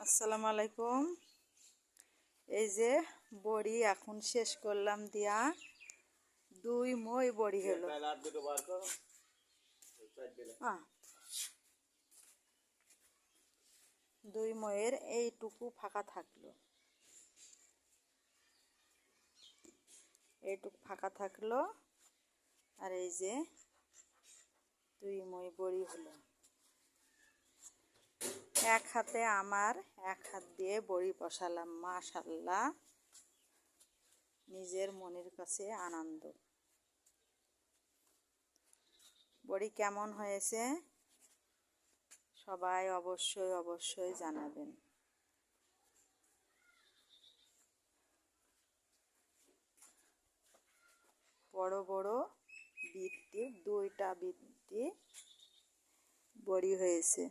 আসসালামু আলাইকুম। এই যে বড়ি এখন শেষ করলাম দিয়া, 2 মই বড়ি হলো। আহ, 2 ময়ের এইটুকু ফাঁকা থাকলো, আর এই যে 2 মই বড়ি হলো। এক হাতে আমার, এক হাত দিয়ে বড়ি বসালাম। মাশাআল্লাহ, নিজের মনের কাছে আনন্দ। বড়ি কেমন হয়েছে সবাই অবশ্যই জানাবেন। বড় বড় বিট দিয়ে, 2টা বিট দিয়ে বড়ি হয়েছে।